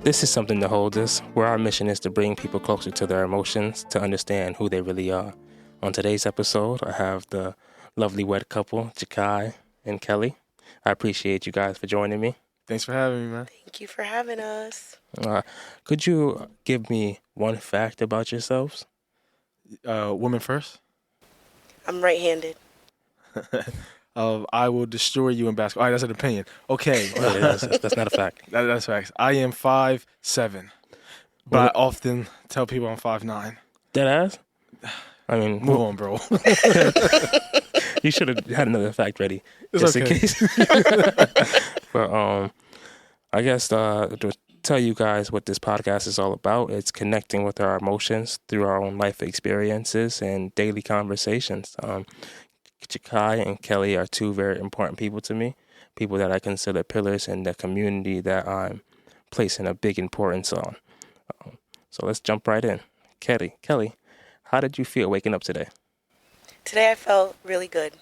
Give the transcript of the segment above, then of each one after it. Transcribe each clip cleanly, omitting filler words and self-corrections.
This is Something to Hold Us, where our mission is to bring people closer to their emotions to understand who they really are. On today's episode, I have the lovely wed couple, Jakai and Kelly. I appreciate you guys for joining me. Thanks for having me, man. Thank you for having us. Could you give me one fact about yourselves? Woman first. I'm right-handed. I will destroy you in basketball. All right, that's an opinion. Okay. That's not a fact. That's facts. I am 5'7", but I often tell people I'm 5'9". Dead ass? I mean, Move on, bro. You should have had another fact ready, It's just okay. in case. But I guess to tell you guys what this podcast is all about, it's connecting with our emotions through our own life experiences and daily conversations. Jakai and Kelly are two very important people to me, people that I consider pillars in the community that I'm placing a big importance on. So let's jump right in. Kelly, how did you feel waking up today? Today I felt really good.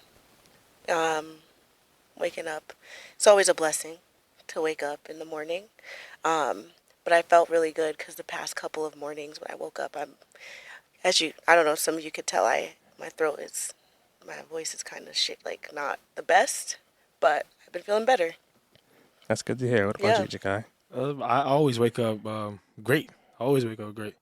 Waking up, it's always a blessing to wake up in the morning. But I felt really good because the past couple of mornings when I woke up, I don't know, some of you could tell my voice is kind of like not the best, but I've been feeling better. That's good to hear. What about you, Jakai? I always wake up great. I always wake up great.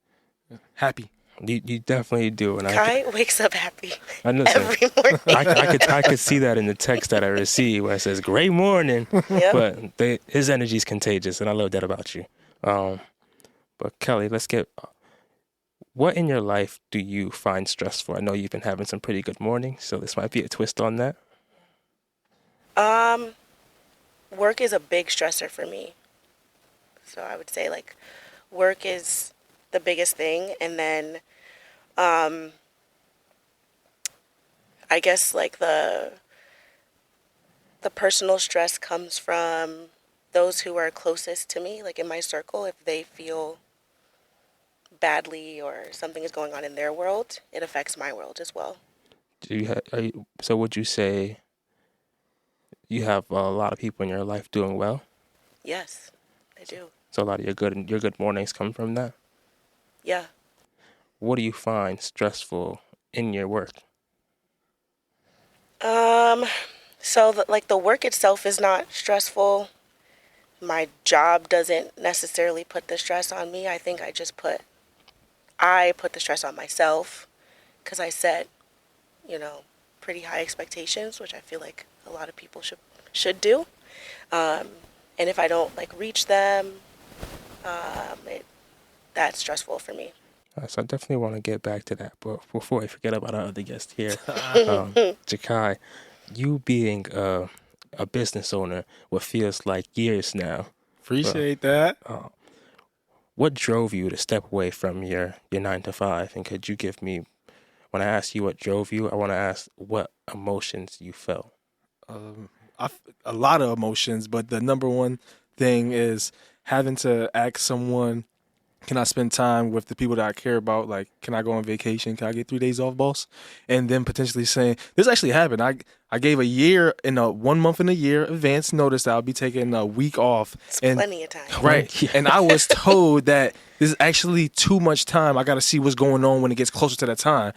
Happy. You definitely do, and Kai wakes up happy I know every morning. I could see that in the text that I received where it says "Great morning," Yep. but his energy is contagious, and I love that about you. But Kelly, what in your life do you find stressful? I know you've been having some pretty good mornings, so this might be a twist on that. Work is a big stressor for me. So I would say like work is the biggest thing, and then I guess like the personal stress comes from those who are closest to me, like in my circle. If they feel badly or something is going on in their world, it affects my world as well. So would you say you have a lot of people in your life doing well? Yes, I do. So a lot of your good mornings come from that? Yeah. What do you find stressful in your work? So the work itself is not stressful. My job doesn't necessarily put the stress on me. I think I put the stress on myself because I set, pretty high expectations, which I feel like a lot of people should do. And if I don't reach them, that's stressful for me. So I definitely want to get back to that, but before I forget about our other guest here, Jakai, you being a business owner, what feels like years now. Appreciate that. What drove you to step away from your 9 to 5? And could you give me, when I ask you what drove you, I want to ask what emotions you felt. A lot of emotions, but the number one thing is having to ask someone, can I spend time with the people that I care about? Like, can I go on vacation? Can I get 3 days off, boss? And then potentially saying, this actually happened. I gave 1 month in a year advance notice that I'll be taking a week off. It's plenty of time. Right. Yeah. And I was told that this is actually too much time. I got to see what's going on when it gets closer to that time.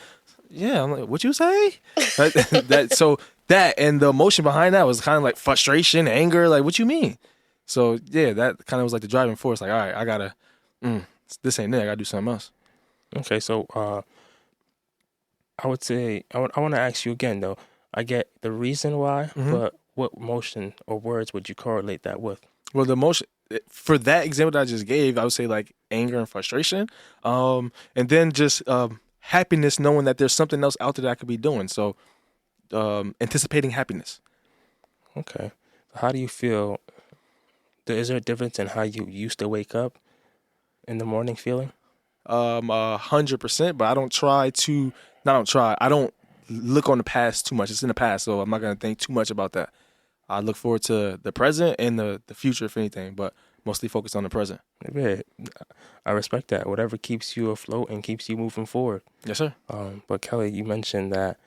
Yeah, I'm like, what you say? That and the emotion behind that was kind of like frustration, anger. Like, what you mean? So yeah, that kind of was like the driving force. Like, all right, I gotta. This ain't it. I gotta do something else. Okay, so I would say, I want to ask you again, though. I get the reason why, but what emotion or words would you correlate that with? Well, the emotion for that example that I just gave, I would say like anger and frustration, and then just happiness, knowing that there's something else out there that I could be doing. So anticipating happiness. Okay. How do you feel? Is there a difference in how you used to wake up in the morning feeling? 100%, but I don't try to. No, I don't try. I don't look on the past too much. It's in the past, so I'm not gonna think too much about that. I look forward to the present and the future, if anything, but mostly focused on the present. Yeah, I respect that. Whatever keeps you afloat and keeps you moving forward. Yes, sir. But Kelly, you mentioned that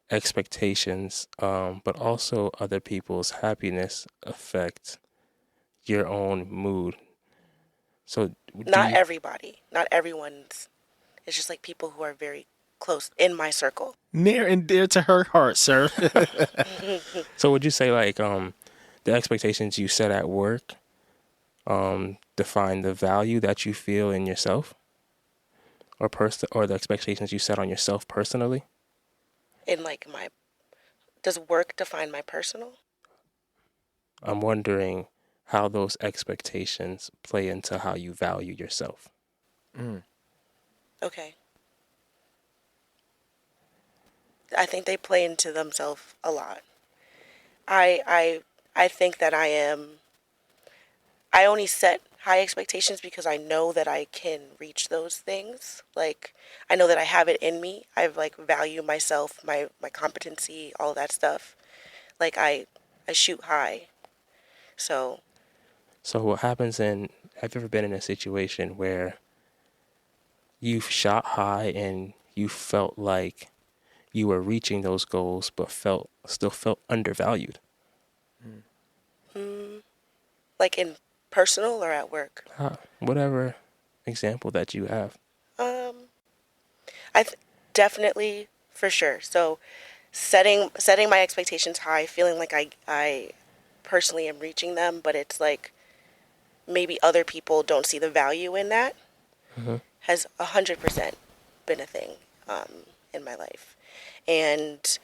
expectations, but also other people's happiness affect your own mood. So Not everybody. Not everyone's. It's just like people who are very close in my circle. Near and dear to her heart, sir. So would you say like the expectations you set at work define the value that you feel in yourself, or the expectations you set on yourself personally? In like does work define my personal? I'm wondering how those expectations play into how you value yourself. Okay. I think they play into themselves a lot. I think that I only set high expectations because I know that I can reach those things. Like, I know that I have it in me. I like value myself, my competency, all that stuff. Like, I shoot high. So what happens have you ever been in a situation where you've shot high and you felt like you were reaching those goals but still felt undervalued? like in personal or at work? Whatever example that you have. Definitely, for sure. So setting my expectations high, feeling like I personally am reaching them, but it's like maybe other people don't see the value in that, has 100% been a thing in my life. And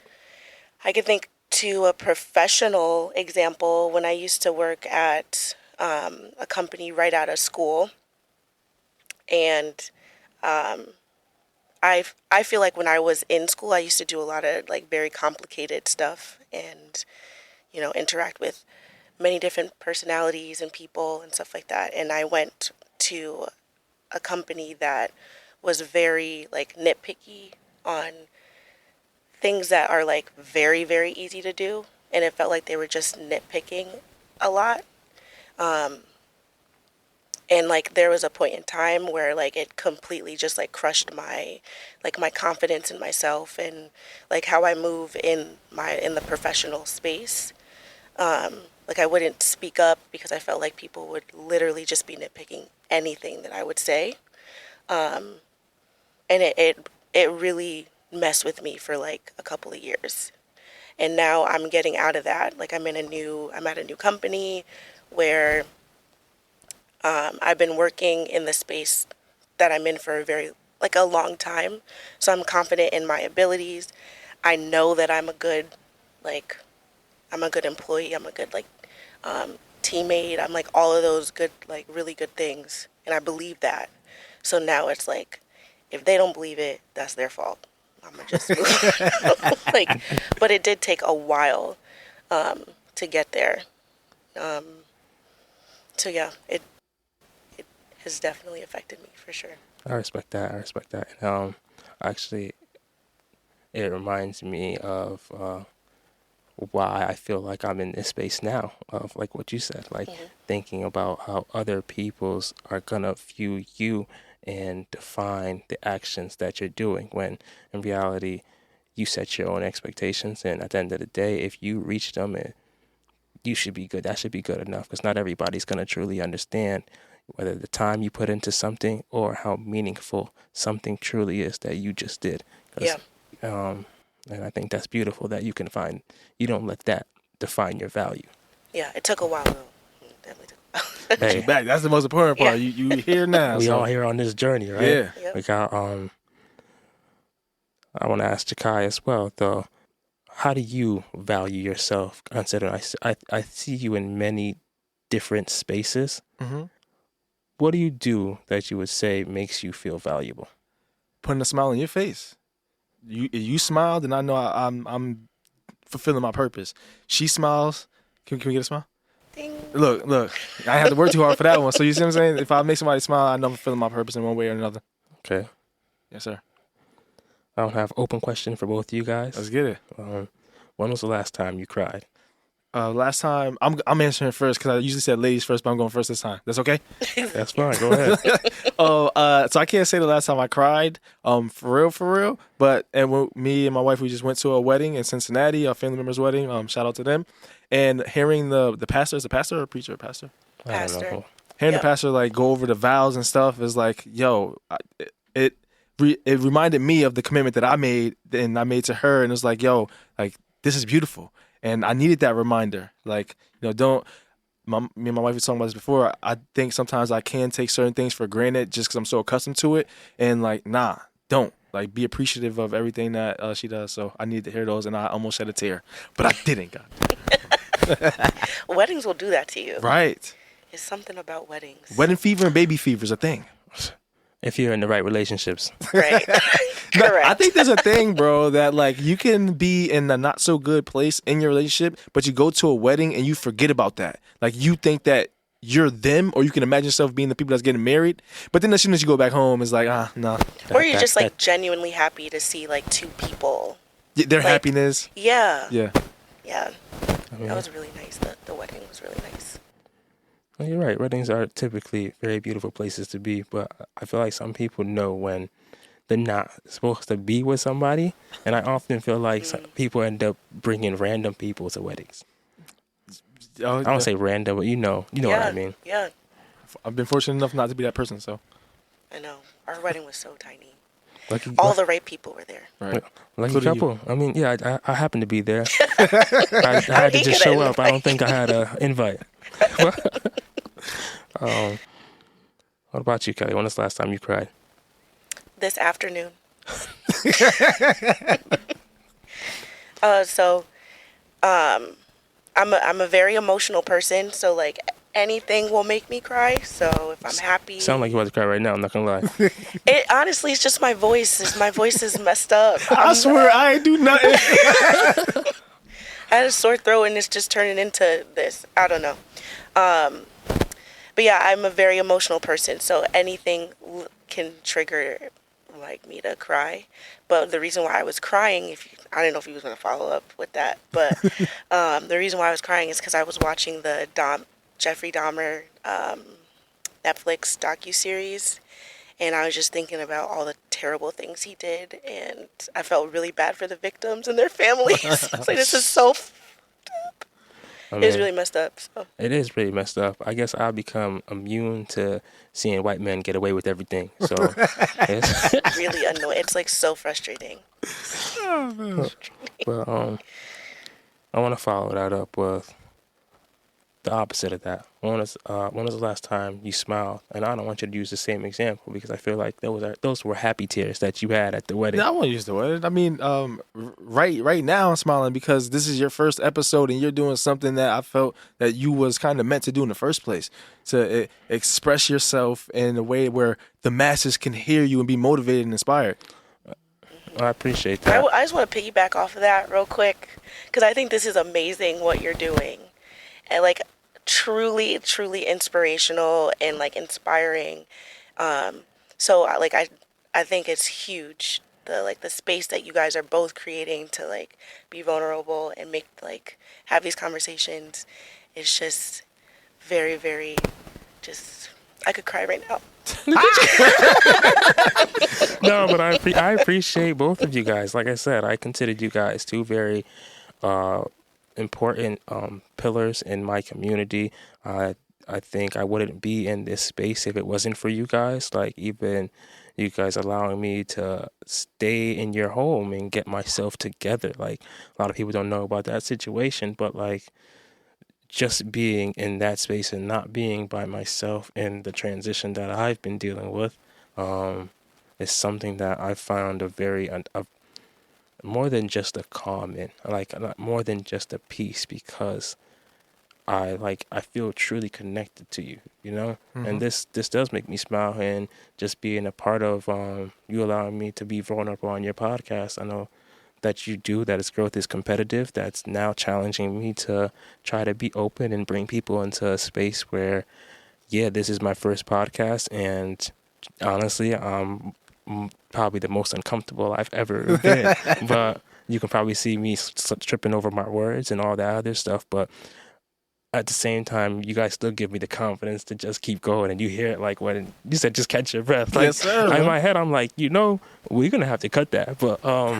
I could think to a professional example when I used to work at a company right out of school. And I feel like when I was in school, I used to do a lot of like very complicated stuff and, interact with many different personalities and people and stuff like that. And I went to a company that was very like nitpicky on things that are like very, very easy to do. And it felt like they were just nitpicking a lot. And like there was a point in time where like it completely just like crushed my confidence in myself and like how I move in the professional space. Like I wouldn't speak up because I felt like people would literally just be nitpicking anything that I would say. And it really messed with me for like a couple of years. And now I'm getting out of that. Like I'm at a new company where I've been working in the space that I'm in for a long time. So I'm confident in my abilities. I know that I'm a good employee. I'm a good teammate. I'm like all of those good, like really good things. And I believe that. So now it's like, if they don't believe it, that's their fault. I'm gonna just but it did take a while to get there. So yeah, it has definitely affected me for sure. I respect that. Actually, it reminds me of why I feel like I'm in this space now, of like what you said, like thinking about how other people's are gonna view you and define the actions that you're doing, when in reality you set your own expectations, and at the end of the day, if you reach them, you should be good. That should be good enough, because not everybody's gonna truly understand whether the time you put into something or how meaningful something truly is that you just did. Yeah. And I think that's beautiful that you don't let that define your value. Yeah, it took a while though. Definitely took a while. Hey, Back. That's the most important part. Yeah. You here now. we so. all here on this journey, right? Yeah. Yep. Like I want to ask Jakai as well, though. How do you value yourself? Considering I see you in many different spaces. Mm-hmm. What do you do that you would say makes you feel valuable? Putting a smile on your face. You smile, then I know I'm fulfilling my purpose. She smiles. Can we get a smile? Ding. Look. I have to work too hard for that one. So you see what I'm saying? If I make somebody smile, I know I'm fulfilling my purpose in one way or another. Okay. Yes, sir. I don't have open question for both of you guys. Let's get it. When was the last time you cried? Last time, I'm answering first because I usually said ladies first, but I'm going first this time. That's okay? That's fine. Go ahead. So I can't say the last time I cried, for real. But me and my wife, we just went to a wedding in Cincinnati, a family member's wedding. Shout out to them. And hearing the pastor, is a pastor or a preacher? Pastor. I don't know. hearing Yeah. the pastor like go over the vows and stuff is like, yo, it reminded me of the commitment that I made and I made to her, and it was like, yo, like this is beautiful, and I needed that reminder. Like, don't. Me and my wife were talking about this before. I think sometimes I can take certain things for granted just because I'm so accustomed to it, and like, nah, don't. Like, be appreciative of everything that she does. So I needed to hear those, and I almost shed a tear, but I didn't. God. Weddings will do that to you. Right. It's something about weddings. Wedding fever and baby fever is a thing. If you're in the right relationships. Right. Correct. I think there's a thing, bro, that like you can be in a not so good place in your relationship, but you go to a wedding and you forget about that. Like you think that you're them, or you can imagine yourself being the people that's getting married. But then as soon as you go back home, it's like, nah. Or you're just like genuinely happy to see like two people. Their Like, happiness. Yeah. Yeah. Yeah. I mean, That was really nice. The wedding was really nice. well, you're right. Weddings are typically very beautiful places to be, but I feel like some people know when they're not supposed to be with somebody, and I often feel like some people end up bringing random people to weddings. Oh, I don't say random, but you know Yeah. what I mean. Yeah. I've been fortunate enough not to be that person, so. I know. Our wedding was so tiny. Lucky, All the right people were there. Right. lucky Including you. couple. I mean, yeah, I happened to be there. I had to He just got show an up. I don't think I had an invite. What about you, Kelly? When was the last time you cried? This afternoon. I'm a very emotional person, so like anything will make me cry. So if I'm happy, Sound like you about to cry right now. I'm not gonna lie. it honestly it's just my voice. My voice is messed up. I swear I ain't do nothing. I had a sore throat and it's just turning into this. I don't know. But yeah, I'm a very emotional person, so anything can trigger like me to cry. But the reason why I was crying, I didn't know if he was going to follow up with that, but the reason why I was crying is because I was watching the Jeffrey Dahmer Netflix docuseries, and I was just thinking about all the terrible things he did, and I felt really bad for the victims and their families. I was like, this is so I it was mean, really messed up. So. it is pretty messed up. I guess I've become immune to seeing white men get away with everything. So it's, Really annoying. It's like so frustrating. but I want to follow that up with the opposite of that. When was the last time you smiled? And I don't want you to use the same example because I feel like those were happy tears that you had at the wedding. No, I won't use the word. I mean, right now I'm smiling because this is your first episode and you're doing something that I felt that you was kind of meant to do in the first place, to express yourself in a way where the masses can hear you and be motivated and inspired. I appreciate that. I just want to piggyback off of that real quick because I think this is amazing what you're doing, and like truly inspirational and like inspiring. So I think it's huge, the space that you guys are both creating to like be vulnerable and make like have these conversations. It's just very, very just I could cry right now. No, but I appreciate both of you guys. Like I said, I considered you guys two very important pillars in my community. I think I wouldn't be in this space if it wasn't for you guys. Like even you guys allowing me to stay in your home and get myself together. Like a lot of people don't know about that situation, but like just being in that space and not being by myself in the transition that I've been dealing with is something that I found more than just a calm in, like more than just a peace, because I feel truly connected to you, you know? Mm-hmm. And this does make me smile, and just being a part of you allowing me to be vulnerable on your podcast. I know that you do, that its growth is competitive. That's now challenging me to try to be open and bring people into a space where, yeah, this is my first podcast, and honestly, probably the most uncomfortable I've ever been. But you can probably see me tripping over my words and all that other stuff. But at the same time, you guys still give me the confidence to just keep going. And you hear it like when you said, just catch your breath. Like, yes, sir. in my head, I'm like, we're going to have to cut that. But I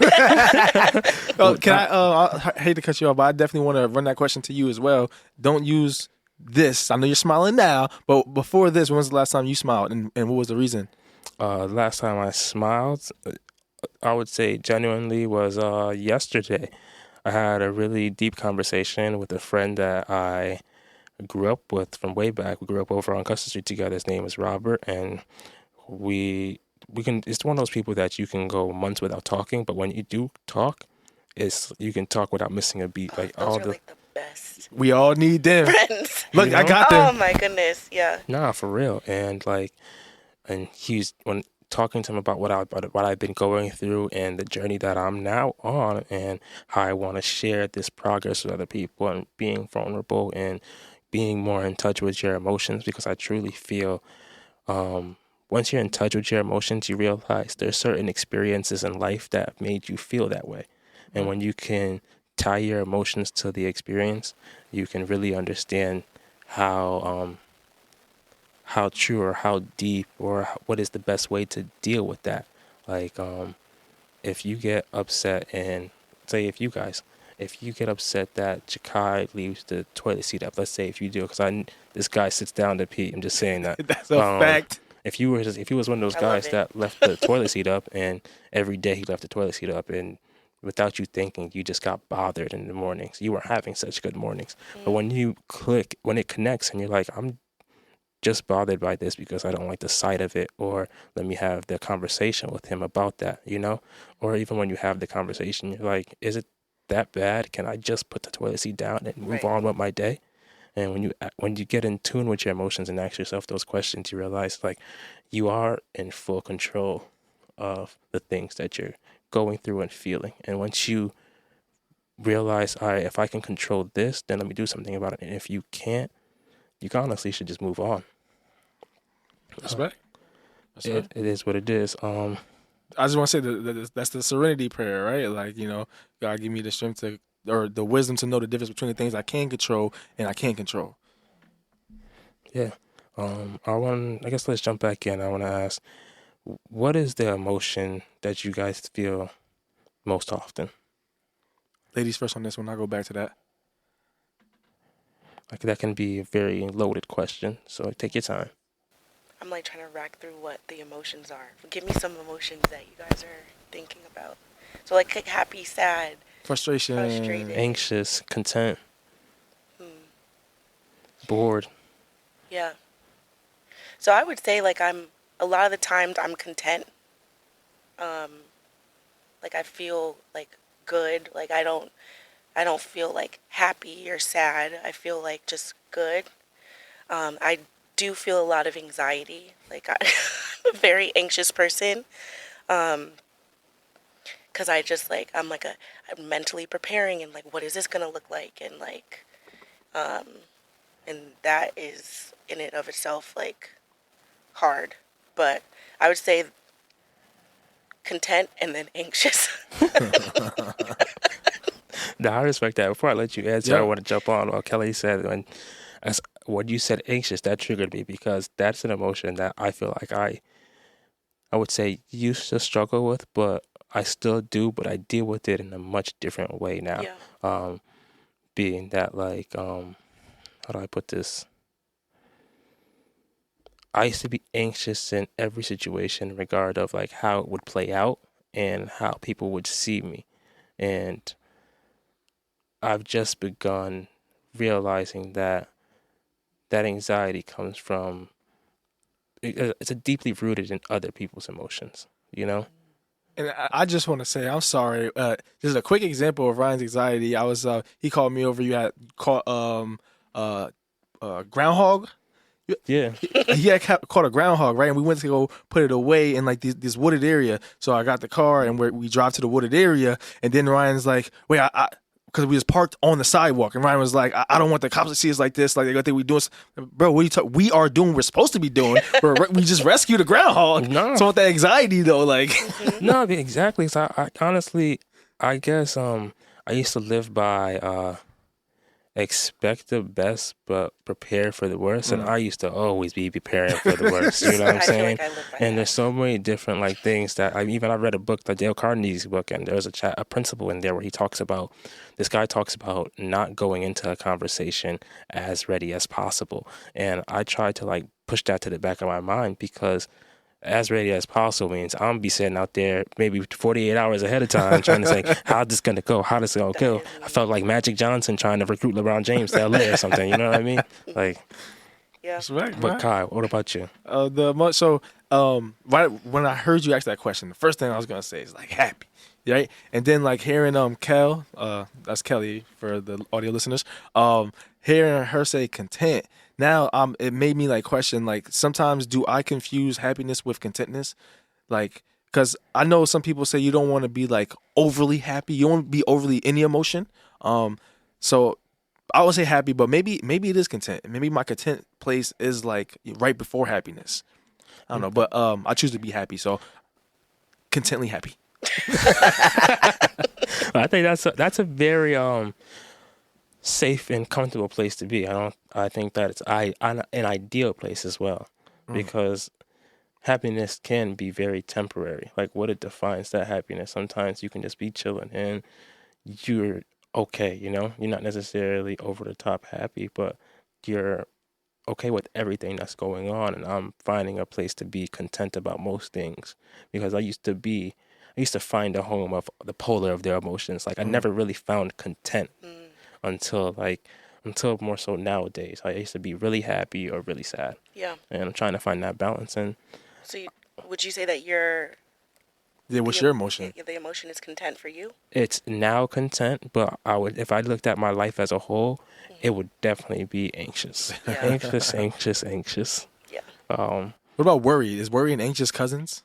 hate to cut you off, but I definitely want to run that question to you as well. Don't use this? I know you're smiling now, but before this, when was the last time you smiled, and what was the reason? Last time I smiled, I would say genuinely was yesterday. I had a really deep conversation with a friend that I grew up with from way back. We grew up over on Custom Street together. His name is Robert, and we can. It's one of those people that you can go months without talking, but when you do talk, you can talk without missing a beat. Like Those are like the best We all need them. friends. Look, You I know? got Oh them. my goodness, yeah. nah, for real. And he's when talking to him about what I've been going through and the journey that I'm now on, and how I want to share this progress with other people, and being vulnerable and being more in touch with your emotions, because I truly feel once you're in touch with your emotions, you realize there's certain experiences in life that made you feel that way. And when you can tie your emotions to the experience, you can really understand how true or how deep or what is the best way to deal with that. Like, if you get upset, and say if you get upset that Jakai leaves the toilet seat up, let's say if you do, because this guy sits down to pee. I'm just saying that. That's a fact. If he was one of those I love guys it. that left the toilet seat up, and every day he left the toilet seat up, and without you thinking, you just got bothered in the mornings. You weren't having such good mornings. But when it connects, and you're like, I'm just bothered by this because I don't like the sight of it, or let me have the conversation with him about that, or even when you have the conversation, you're like, is it that bad? Can I just put the toilet seat down and move Right. on with my day? And when you get in tune with your emotions and ask yourself those questions, you realize like you are in full control of the things that you're going through and feeling. And once you realize, all right, if I can control this, then let me do something about it. And if you can't, you honestly should just move on. Respect. It is what it is. I just want to say that that's the serenity prayer, right? Like, God give me the strength or the wisdom to know the difference between the things I can control and I can't control. Yeah. I guess let's jump back in. I want to ask, what is the emotion that you guys feel most often? Ladies first on this one. I'll go back to that. Like, that can be a very loaded question, so take your time. I'm like trying to rack through what the emotions are. Give me some emotions that you guys are thinking about. So like happy, sad, Frustration. Frustrated. Anxious, content, bored. yeah. So I would say like a lot of the times I'm content. Like I feel like good. Like I don't feel like happy or sad. I feel like just good. I do feel a lot of anxiety. Like I'm a very anxious person. Cause I just like, I'm mentally preparing and like, what is this gonna look like? And like, and that is in and of itself like hard. But I would say content and then anxious. No, I respect that. Before I let you answer, Yeah. I want to jump on what Kelly said. When you said anxious, that triggered me, because that's an emotion that I feel like I would say used to struggle with, but I still do, but I deal with it in a much different way now. Yeah. Being that like, how do I put this? I used to be anxious in every situation, in regard of like how it would play out and how people would see me. And I've just begun realizing that anxiety comes from, it's a deeply rooted in other people's emotions, And I just want to say, I'm sorry. Just a quick example of Ryan's anxiety. I was, he called me over. You had caught groundhog. Yeah. He had caught a groundhog, right? And we went to go put it away in like this wooded area. So I got the car and we drive to the wooded area. And then Ryan's like, wait, because we was parked on the sidewalk, and Ryan was like, I don't want the cops to see us like this. Like they're gonna think we doing, bro. What are you talking? We are doing what we're supposed to be doing. We just rescued a groundhog. No. So with that anxiety though, like, No, exactly. So I honestly, I guess I used to live by expect the best but prepare for the worst, and I used to always be preparing for the worst. You know what I'm I feel saying? like I live by And that. there's so many different like things that I read a book, like Dale Carnegie's book, and there's a principle in there where he talks about this guy talks about not going into a conversation as ready as possible, and I try to like push that to the back of my mind because as ready as possible means I'm gonna be sitting out there maybe 48 hours ahead of time trying to say how this gonna go, how this gonna go. I felt like Magic Johnson trying to recruit LeBron James to LA or something. You know what I mean? Like, Yeah. That's right. but Kai, what about you? Right when I heard you ask that question, the first thing I was gonna say is like happy, right? And then like hearing Kel, that's Kelly for the audio listeners, hearing her say content. Now it made me like question like sometimes do I confuse happiness with contentness, like because I know some people say you don't want to be like overly happy, you don't want to be overly any emotion, so I would say happy, but maybe it is content. Maybe my content place is like right before happiness. I don't know, but I choose to be happy, so contently happy. I think that's a very safe and comfortable place to be. I think that it's an ideal place as well, because happiness can be very temporary. Like what it defines that happiness. Sometimes you can just be chilling and you're okay, you know? You're not necessarily over the top happy, but you're okay with everything that's going on, and I'm finding a place to be content about most things because I used to find a home of the polar of their emotions. Like I never really found content until more so nowadays. I used to be really happy or really sad. Yeah. And I'm trying to find that balance. And So would you say that your What's your emotion? the emotion is content for you? it's now content, but if I looked at my life as a whole, it would definitely be anxious. Yeah. Anxious. Yeah. What about worry? Is worry and anxious cousins?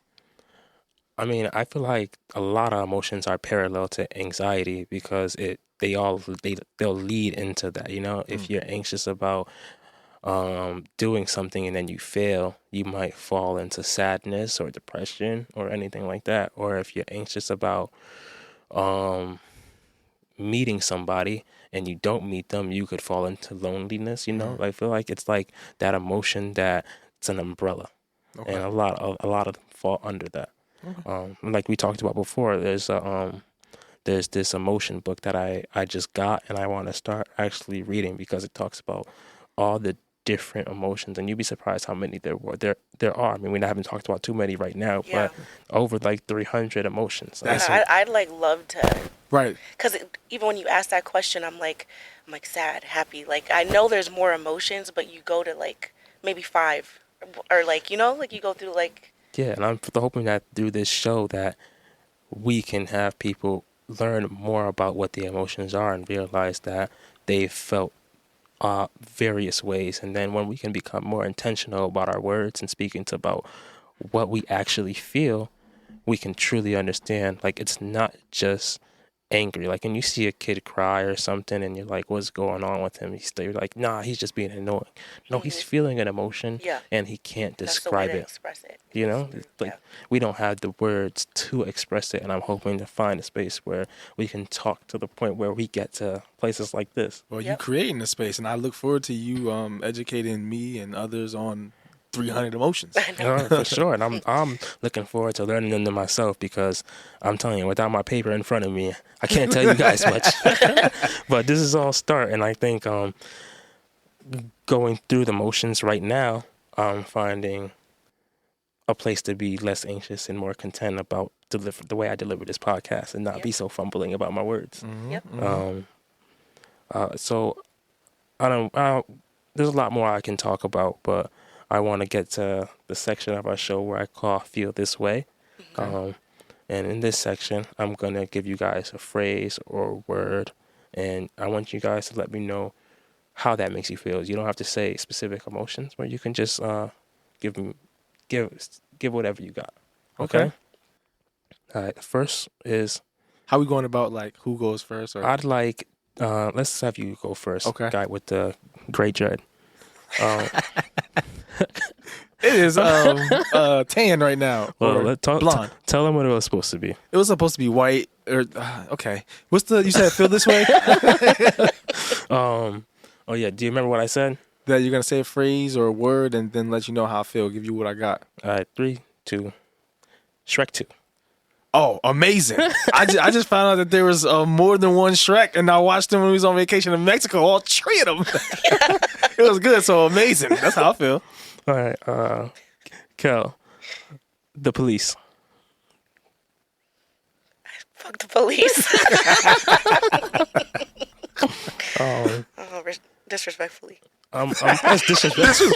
I mean, I feel like a lot of emotions are parallel to anxiety because they'll lead into that. You know, if you're anxious about doing something and then you fail, you might fall into sadness or depression or anything like that. Or if you're anxious about meeting somebody and you don't meet them, you could fall into loneliness. You know, I feel like it's like that emotion that it's an umbrella, and a lot of them fall under that. Like we talked about before, there's this emotion book that I just got and I want to start actually reading because it talks about all the different emotions, and you'd be surprised how many there are. I mean, we haven't talked about too many right now, Yeah. but over like 300 emotions. I'd like love to, Right. because even when you ask that question, I'm like sad, happy. Like I know there's more emotions, but you go to like maybe 5, or like you go through like. Yeah, and I'm hoping that through this show that we can have people learn more about what the emotions are and realize that they felt various ways. And then when we can become more intentional about our words and speaking about what we actually feel, we can truly understand, like, it's not just angry. Like, when you see a kid cry or something and you're like, what's going on with him? You're like, nah, he's just being annoying. No, he's feeling an emotion and he can't describe it. Express it. You know, like we don't have the words to express it, and I'm hoping to find a space where we can talk to the point where we get to places like this. Well, you creating the space, and I look forward to you educating me and others on 300 emotions. For sure, and I'm looking forward to learning them myself because I'm telling you, without my paper in front of me, I can't tell you guys much. But this is all start, and I think going through the motions right now, I'm finding a place to be less anxious and more content about the way I deliver this podcast and not be so fumbling about my words. So there's a lot more I can talk about, but I want to get to the section of our show where I call Feel This Way. And in this section, I'm going to give you guys a phrase or a word, and I want you guys to let me know how that makes you feel. You don't have to say specific emotions, but you can just give whatever you got. Okay? All right. First is... How we going about, like, who goes first? Or? I'd like... let's have you go first. Okay. Guy with the great dread. It is tan right now. Well, blonde. Tell them what it was supposed to be. It was supposed to be white, Okay. What's the? You said feel this way. Oh yeah. Do you remember what I said? That you're gonna say a phrase or a word and then let you know how I feel. Give you what I got. All right, 3, 2. Shrek 2. Oh, amazing! I just found out that there was more than one Shrek, and I watched him when he was on vacation in Mexico. All 3 of them. It was good. So amazing. That's how I feel. All right, Kel, The Police. Fuck the police. Um, Disrespectfully. that's disrespectful.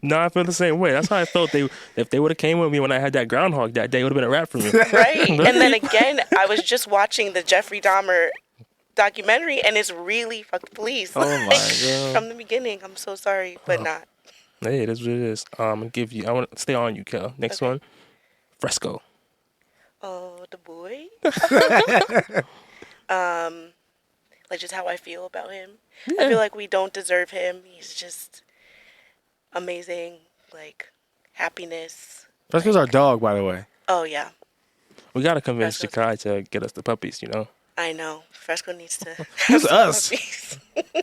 No, I feel the same way. That's how I felt. If they would have came with me when I had that groundhog that day, it would have been a wrap for me. Right. And then again, I was just watching the Jeffrey Dahmer documentary, and it's really fuck the police. Oh my God. From the beginning. I'm so sorry, but not. Hey, it is what it is. I'm gonna give you. I want to stay on you, Kel. Next one, Fresco. Oh, the boy. Like just how I feel about him. I feel like we don't deserve him. He's just amazing. Like happiness. Fresco's our dog, by the way. Oh yeah, We gotta convince Fresco's Jakai to get us the puppies. You know, I know. Fresco needs to. Who's have some us? puppies.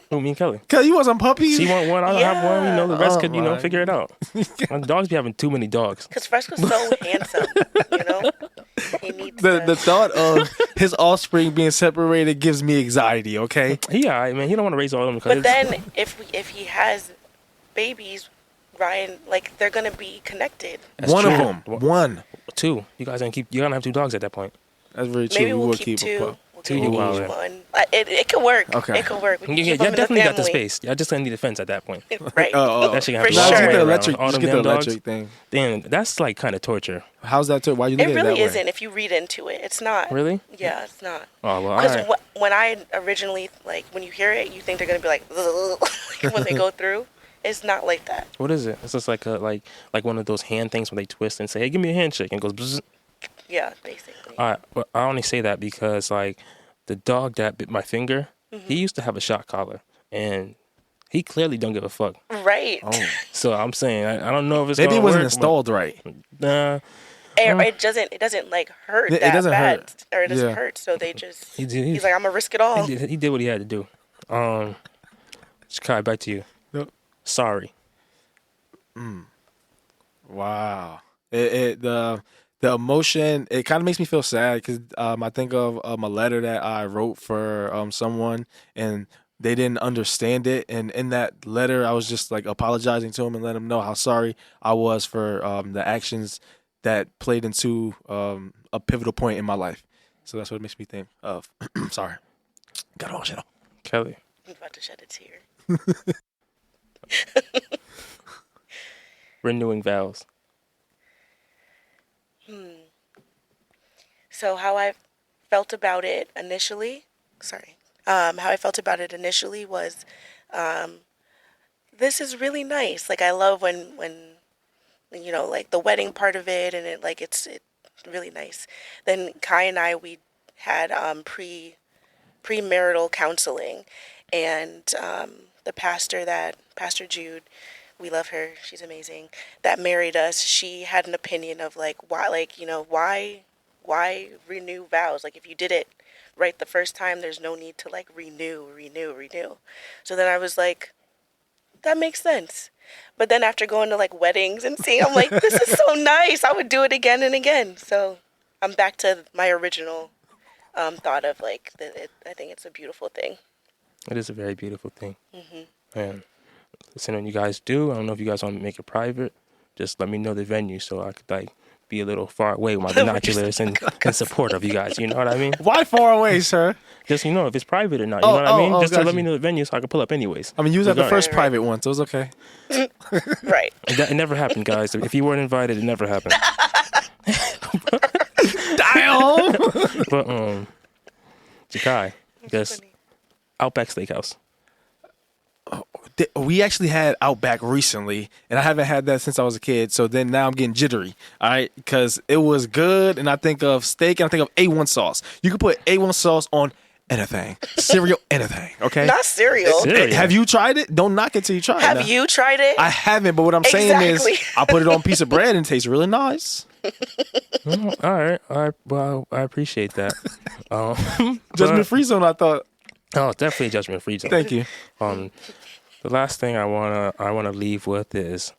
who me and Kelly. Cause you want some puppies? She want one. I don't have one. You know, the rest Oh could my figure it out. My dogs be having too many dogs. Because Fresco's so handsome, you know? He needs The to... thought of his offspring being separated gives me anxiety. Okay. He alright, man. He don't want to raise all of them. But then, if he has babies, Ryan, like, they're going to be connected. That's One true. of them. One. 2. You guys gonna keep. You're gonna have 2 dogs at that point. That's very true. Maybe We we'll will keep a two. pup. We'll Two, keep you each wild. one. It could work. Okay. It could work. We can Yeah, keep y'all them in definitely got the family. space. Y'all just gonna need a fence at that point. Right. That shit gonna For have Now to sure. get the around. electric. All Just them get the damn dogs. electric thing. Damn, that's like kind of torture. How's that? Why you look It at really it that isn't way? if you read into it. It's not. Really? Yeah, it's not. Oh well, Because alright. when I originally, like, when you hear it, you think they're going to be like, when they go through. It's not like that. What is it? It's just like a like one of those hand things when they twist and say, "Hey, give me a handshake," and it goes. Bzz. Yeah, basically. All right, well, I only say that because like the dog that bit my finger, he used to have a shock collar, and he clearly don't give a fuck. Right. Oh. So I'm saying I don't know if it's Maybe it gonna wasn't work, installed right. but, nah, It doesn't like hurt It that doesn't bad, hurt. or it doesn't Yeah. hurt. So they just He's he's like, I'm gonna risk it all. he did what he had to do. Shakai, back to you. Yep. Sorry. Wow. The emotion, it kind of makes me feel sad because I think of a letter that I wrote for someone and they didn't understand it. And in that letter, I was just like apologizing to him and letting him know how sorry I was for the actions that played into a pivotal point in my life. So that's what it makes me think of. Sorry. Got all shit off. Kelly. I'm about to shed a tear. Renewing vows. So how I felt about it initially, how I felt about it initially was, this is really nice. Like I love when you know, like the wedding part of it, and it's really nice. Then Kai and I, we had premarital counseling, and the Pastor Jude, we love her, she's amazing, that married us, she had an opinion of like why renew vows? Like if you did it right the first time, there's no need to like renew. So then I was like, that makes sense. But then after going to like weddings and seeing, I'm like, this is so nice. I would do it again and again. So I'm back to my original thought of like, I think it's a beautiful thing. It is a very beautiful thing. And listen, when you guys do, I don't know if you guys want to make it private. Just let me know the venue so I could like be a little far away with my binoculars and in support of you guys. You know what I mean? Why far away, sir? Just if it's private or not. You know what I mean? Just to got let you. me know the venue so I can pull up anyways. I mean, you was at the Regardless. first private one, so it was okay. Right. It never happened, guys. If you weren't invited, it never happened. Damn! But Jakai, just Outback Steakhouse. We actually had Outback recently, and I haven't had that since I was a kid. So then now I'm getting jittery, all right? Because it was good, and I think of steak, and I think of A1 sauce. You can put A1 sauce on anything, cereal, anything. Okay. Not cereal. Cereal. Have you tried it? Don't knock it till you try it. Have now. you tried it? I haven't, but what I'm saying Exactly. is, I put it on a piece of bread and it tastes really nice. All right. Well, I appreciate that. Judgment free zone, I thought. Oh, definitely judgment free zone. Thank you. The last thing I wanna leave with is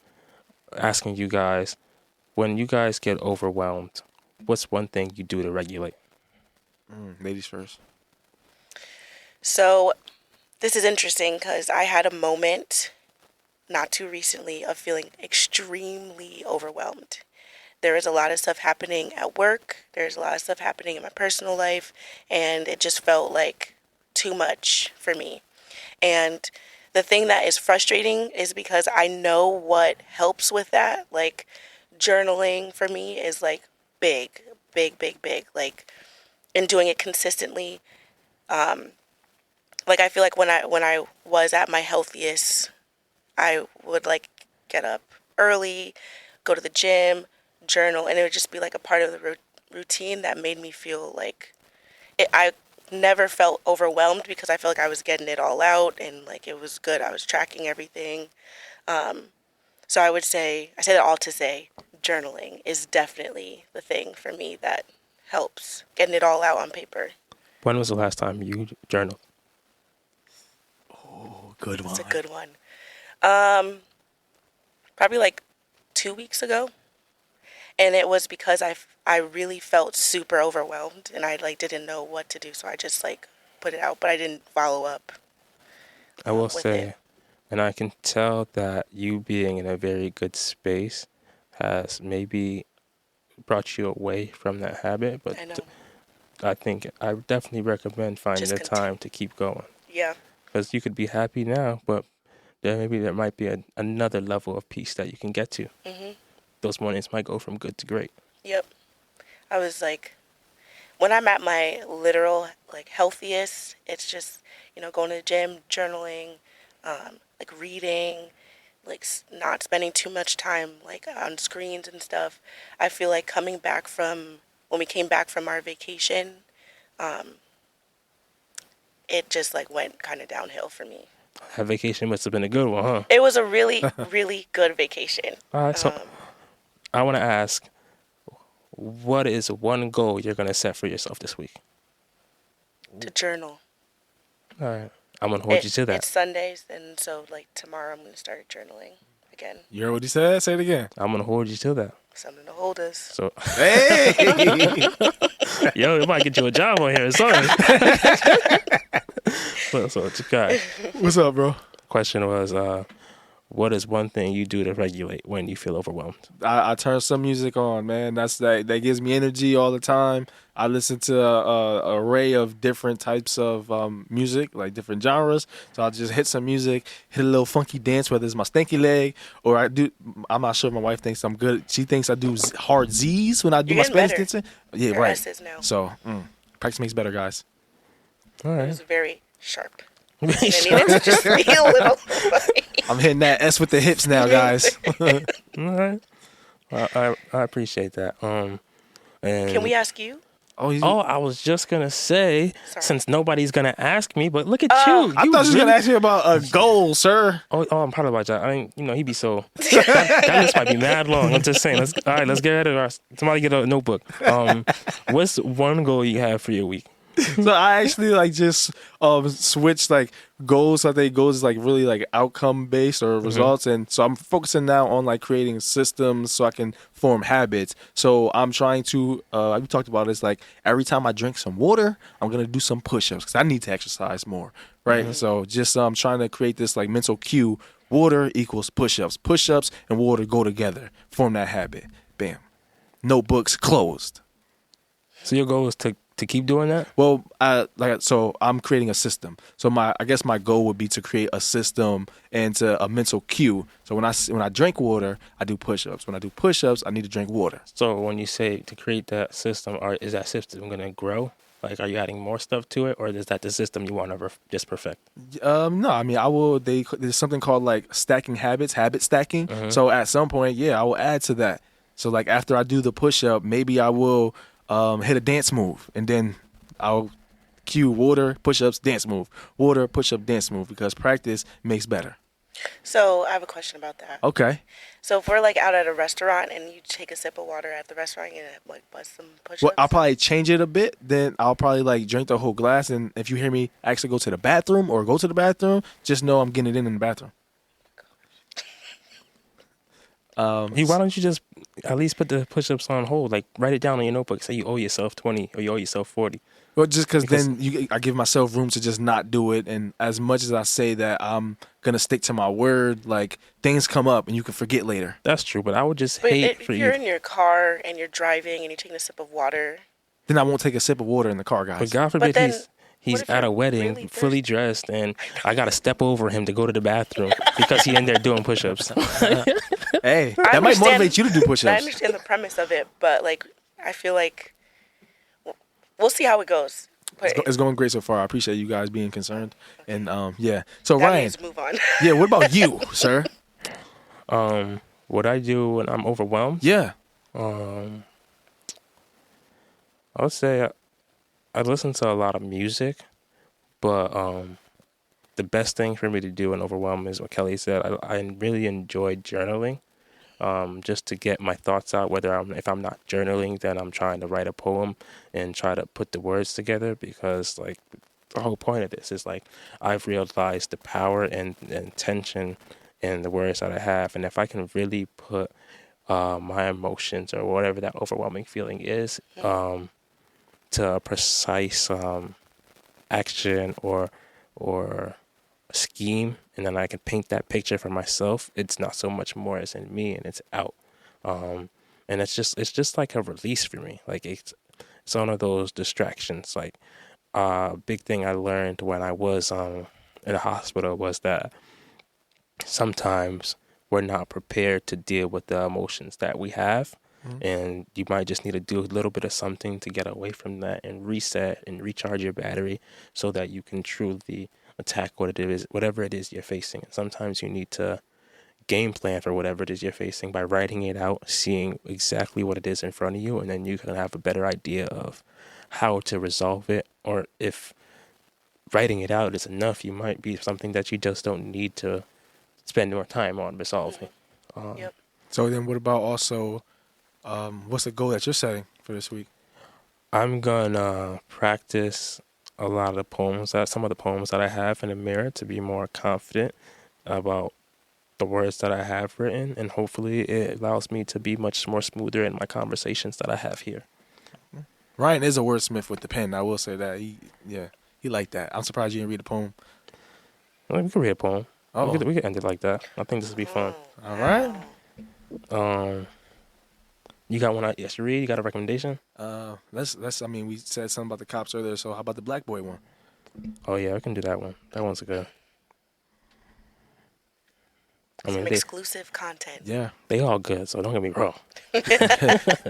asking you guys, when you guys get overwhelmed, what's one thing you do to regulate? Ladies first. So this is interesting because I had a moment not too recently of feeling extremely overwhelmed. There is a lot of stuff happening at work. There's a lot of stuff happening in my personal life, and it just felt like too much for me. And the thing that is frustrating is because I know what helps with that. Like journaling for me is like big, big, big, big. Like, and doing it consistently. Like I feel like when I was at my healthiest, I would like get up early, go to the gym, journal, and it would just be like a part of the routine that made me feel like I never felt overwhelmed because I felt like I was getting it all out and like it was good. I was tracking everything. So I would say, I say that all to say, journaling is definitely the thing for me that helps, getting it all out on paper. When was the last time you journaled? Oh, good one. It's a good one. Probably like 2 weeks ago. And it was because I really felt super overwhelmed and I like didn't know what to do. So I just like put it out, but I didn't follow up. I will with say, it. and I can tell that you being in a very good space has maybe brought you away from that habit, but I know. I think I would definitely recommend finding Just the time to keep going. Yeah. Because you could be happy now, but there might be another level of peace that you can get to. Mhm. Those mornings might go from good to great. Yep. I was like, when I'm at my literal like healthiest, it's just, going to the gym, journaling, like reading, like not spending too much time like on screens and stuff. I feel like when we came back from our vacation, it just like went kind of downhill for me. That vacation must have been a good one, huh? It was a really, really good vacation. All right, so I want to ask, what is one goal you're going to set for yourself this week? To journal. All right. I'm going to hold you to that. It's Sundays, and so like tomorrow I'm going to start journaling again. You heard what he said? Say it again. I'm going to hold you to that. Something to hold us. So, Hey! yo, it might get you a job on here. Sorry. so guys, What's up, bro? question was, what is one thing you do to regulate when you feel overwhelmed? I turn some music on, man. That gives me energy all the time. I listen to a array of different types of music, like different genres. So I'll just hit some music, hit a little funky dance, whether it's my stanky leg or I'm not sure. My wife thinks I'm good. She thinks I do hard Z's when I do You're my getting Spanish better. dancing. Yeah, Your right. S's now. So practice makes better, guys. All It right. was very sharp. I needed to just be a little funny. I'm hitting that S with the hips now, guys. All right. I appreciate that. And Can we ask you? Oh, I was just gonna say, Sorry. since nobody's gonna ask me, but look at you. I thought you were gonna ask me about a goal, sir. Oh, I'm proud about that. I mean, he be so. that list might be mad long. I'm just saying. Let's get rid of our. Somebody get a notebook. What's one goal you have for your week? So I actually like just switched like goals. I think goals is like really like outcome based or results, and so I'm focusing now on like creating systems so I can form habits. So I'm trying to. We talked about this. Like every time I drink some water, I'm gonna do some push-ups because I need to exercise more, right? So just I'm trying to create this like mental cue. Water equals push-ups. Push-ups and water go together. Form that habit. Bam. Notebooks closed. So your goal is to keep doing that? Well, so I'm creating a system. So I guess my goal would be to create a system and to a mental cue. So when I drink water, I do push-ups. When I do push-ups, I need to drink water. So when you say to create that system, is that system going to grow? Like, are you adding more stuff to it, or is that the system you want to just perfect? No, I mean there's something called like stacking habits, habit stacking. So at some point, I will add to that. So like after I do the push-up, maybe I will hit a dance move, and then I'll cue water, push-ups, dance move, water, push-up, dance move, because practice makes better. So I have a question about that. Okay. So if we're like out at a restaurant and you take a sip of water at the restaurant and like bust some Well, I'll push-ups. probably change it a bit. Then I'll probably like drink the whole glass. And if you hear me actually go to the bathroom or go to the bathroom, just know I'm getting it in the bathroom. Why don't you just at least put the push-ups on hold? Like, write it down on your notebook. Say you owe yourself 20 or you owe yourself 40. Well, just because Because- then I give myself room to just not do it. And as much as I say that I'm going to stick to my word, like things come up and you can forget later. That's true, but I would just But hate if for you're you. in your car and you're driving and you're taking a sip of water, Then I won't take a sip of water in the car, But guys. God forbid then, he's if at a you're wedding, really fully dressed, and I got to step over him to go to the bathroom because he in there doing push-ups. Hey, I that might understand- motivate you to do I push-ups. understand the premise of it, but like I feel like we'll see how it goes. But It's going great so far. I appreciate you guys being concerned. And yeah. So that Ryan, means move on. yeah, what about you, sir? What I do when I'm overwhelmed, Yeah. I would say I listen to a lot of music, but the best thing for me to do when overwhelmed is what Kelly said. I really enjoy journaling, just to get my thoughts out. If I'm not journaling, then I'm trying to write a poem and try to put the words together, because like the whole point of this is like I've realized the power and intention in the words that I have, and if I can really put my emotions or whatever that overwhelming feeling is to a precise action or a scheme, and then I can paint that picture for myself, it's not so much more as in me and it's out. And it's just like a release for me. Like it's one of those distractions. Like big thing I learned when I was in the hospital was that sometimes we're not prepared to deal with the emotions that we have. And you might just need to do a little bit of something to get away from that and reset and recharge your battery so that you can truly attack whatever it is you're facing. And sometimes you need to game plan for whatever it is you're facing by writing it out, seeing exactly what it is in front of you, and then you can have a better idea of how to resolve it. Or if writing it out is enough, you might be something that you just don't need to spend more time on resolving. Yep. So then what about also, what's the goal that you're setting for this week? I'm gonna practice some of the poems that I have in the mirror to be more confident about the words that I have written, and hopefully it allows me to be much more smoother in my conversations that I have here. Ryan is a wordsmith with the pen. I will say that. He liked that. I'm surprised you didn't read the poem. Well, we could read a poem. Oh, We could end it like that. I think this would be fun. all right. You got one I should read? You got a recommendation? Let's. I mean, we said something about the cops earlier. So how about the Black Boy one? Oh yeah, I can do that one. That one's good. I Some mean, exclusive content. Yeah. they all good, so don't get me wrong.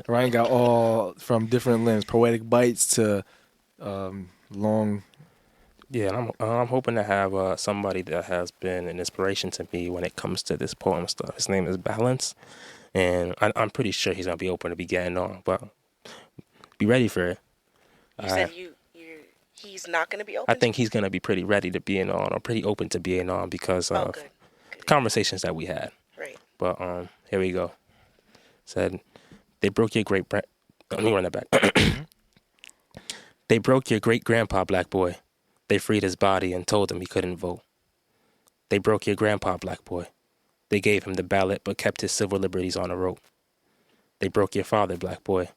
Ryan got all from different limbs, poetic bites to long. Yeah, and I'm hoping to have somebody that has been an inspiration to me when it comes to this poem stuff. His name is Balance, and I'm pretty sure he's gonna be open to be getting on. But be ready for it. You said he's not going to be open. I think he's gonna be pretty ready to being on, or pretty open to being on, because Oh, of good. conversations that we had. Right. But here we go. Said, they broke your great. Let me run that back. They broke your great grandpa, black boy. They freed his body and told him he couldn't vote. They broke your grandpa, black boy. They gave him the ballot but kept his civil liberties on a rope. They broke your father, black boy.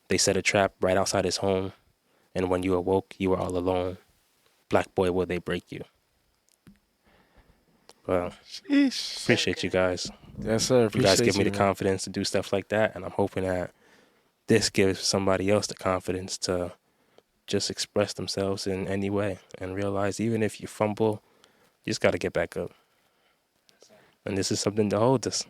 They set a trap right outside his home, and when you awoke, you were all alone. Black boy, will they break you? Well, appreciate you guys. Yes, sir. You guys give me the man. confidence to do stuff like that, and I'm hoping that this gives somebody else the confidence to just express themselves in any way and realize even if you fumble, you just got to get back up. And this is something to hold us.